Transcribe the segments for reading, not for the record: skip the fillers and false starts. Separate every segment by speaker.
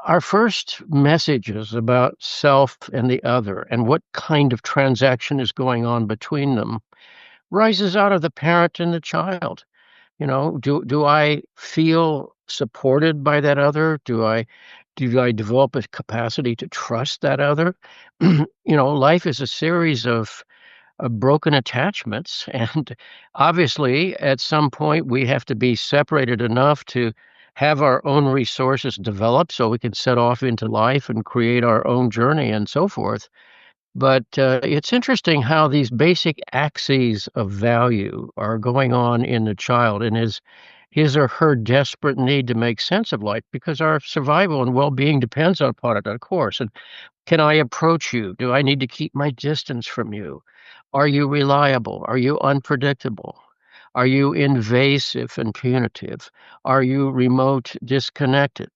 Speaker 1: Our first messages about self and the other and what kind of transaction is going on between them rises out of the parent and the child. Do I feel supported by that other? Do I develop a capacity to trust that other? Life is a series of broken attachments, and obviously, at some point, we have to be separated enough to have our own resources developed so we can set off into life and create our own journey and so forth. But it's interesting how these basic axes of value are going on in the child and his or her desperate need to make sense of life because our survival and well-being depends upon it, of course. And can I approach you? Do I need to keep my distance from you? Are you reliable? Are you unpredictable? Are you invasive and punitive? Are you remote, disconnected?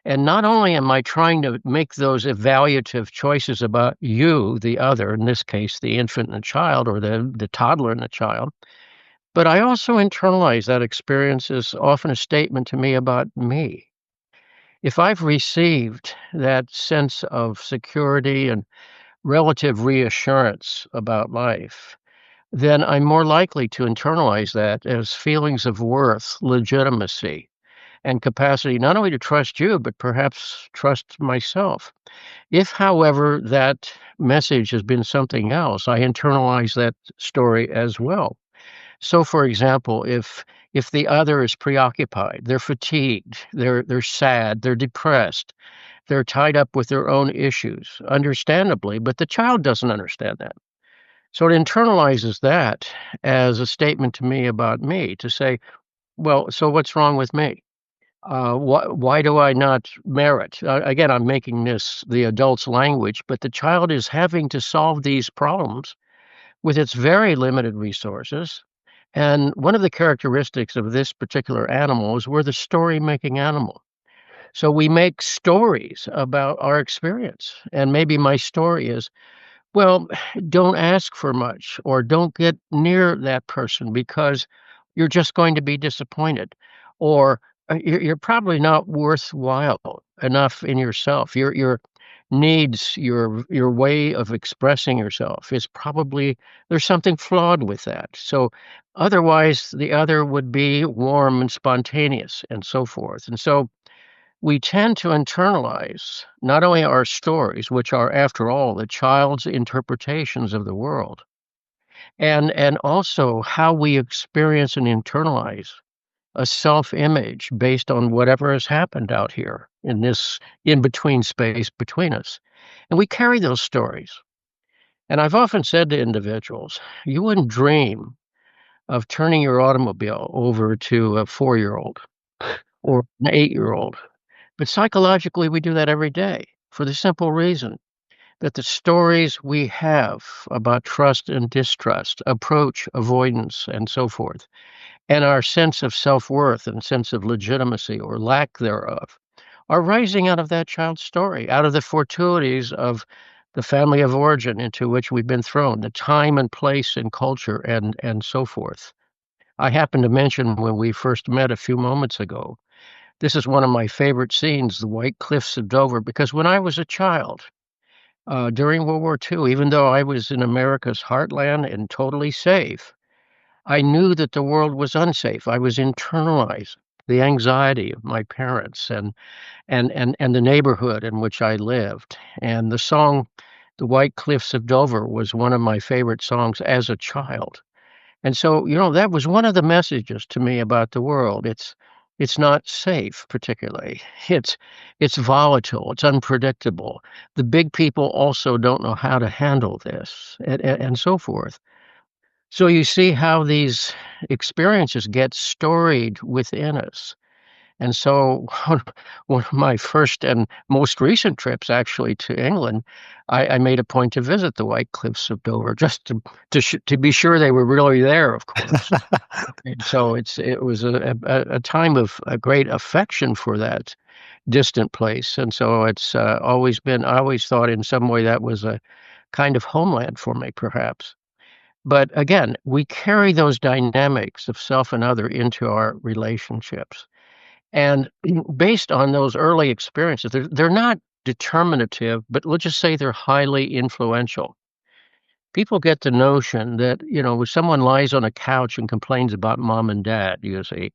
Speaker 1: And not only am I trying to make those evaluative choices about you, the other, in this case, the infant and the child, or the toddler and the child, but I also internalize that experience as often a statement to me about me. If I've received that sense of security and relative reassurance about life, then I'm more likely to internalize that as feelings of worth, legitimacy, and capacity not only to trust you, but perhaps trust myself. If, however, that message has been something else, I internalize that story as well. So, for example, if the other is preoccupied, they're fatigued, they're sad, they're depressed, they're tied up with their own issues, understandably, but the child doesn't understand that. So it internalizes that as a statement to me about me to say, well, so what's wrong with me? Why do I not merit? Again, I'm making this the adult's language, but the child is having to solve these problems with its very limited resources. And one of the characteristics of this particular animal is we're the story making animal. So we make stories about our experience. And maybe my story is, well, don't ask for much or don't get near that person because you're just going to be disappointed. Or you're probably not worthwhile enough in yourself. Your needs, your way of expressing yourself is probably there's something flawed with that. So otherwise the other would be warm and spontaneous and so forth. And so we tend to internalize not only our stories, which are, after all, the child's interpretations of the world, and also how we experience and internalize a self-image based on whatever has happened out here in this in-between space between us. And we carry those stories. And I've often said to individuals, you wouldn't dream of turning your automobile over to a 4-year-old or an 8-year-old. But psychologically, we do that every day for the simple reason that the stories we have about trust and distrust, approach, avoidance, and so forth, and our sense of self-worth and sense of legitimacy or lack thereof are rising out of that child's story, out of the fortuities of the family of origin into which we've been thrown, the time and place and culture and so forth. I happened to mention when we first met a few moments ago, this is one of my favorite scenes, the White Cliffs of Dover, because when I was a child, during World War II, even though I was in America's heartland and totally safe, I knew that the world was unsafe. I was internalizing the anxiety of my parents and the neighborhood in which I lived. And the song, The White Cliffs of Dover, was one of my favorite songs as a child. And so, that was one of the messages to me about the world. It's not safe particularly. It's volatile, it's unpredictable. The big people also don't know how to handle this and so forth. So you see how these experiences get storied within us. And so one of my first and most recent trips actually to England, I made a point to visit the White Cliffs of Dover just to be sure they were really there, of course. And so it was a time of a great affection for that distant place. And so it's always been, I always thought in some way that was a kind of homeland for me, perhaps. But again, we carry those dynamics of self and other into our relationships. And based on those early experiences, they're not determinative, but let's just say they're highly influential. People get the notion that, if someone lies on a couch and complains about mom and dad, you say,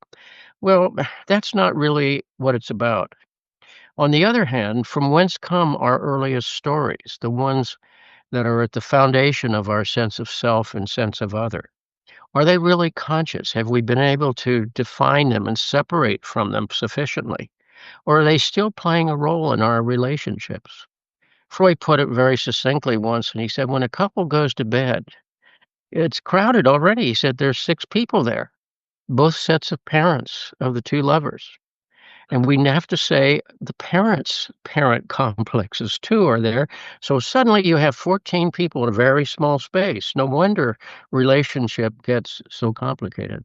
Speaker 1: well, that's not really what it's about. On the other hand, from whence come our earliest stories, the ones that are at the foundation of our sense of self and sense of other? Are they really conscious? Have we been able to define them and separate from them sufficiently? Or are they still playing a role in our relationships? Freud put it very succinctly once, and he said, when a couple goes to bed, it's crowded already. He said there's six people there, both sets of parents of the two lovers. And we have to say the parents' parent complexes too are there. So suddenly you have 14 people in a very small space. No wonder relationship gets so complicated.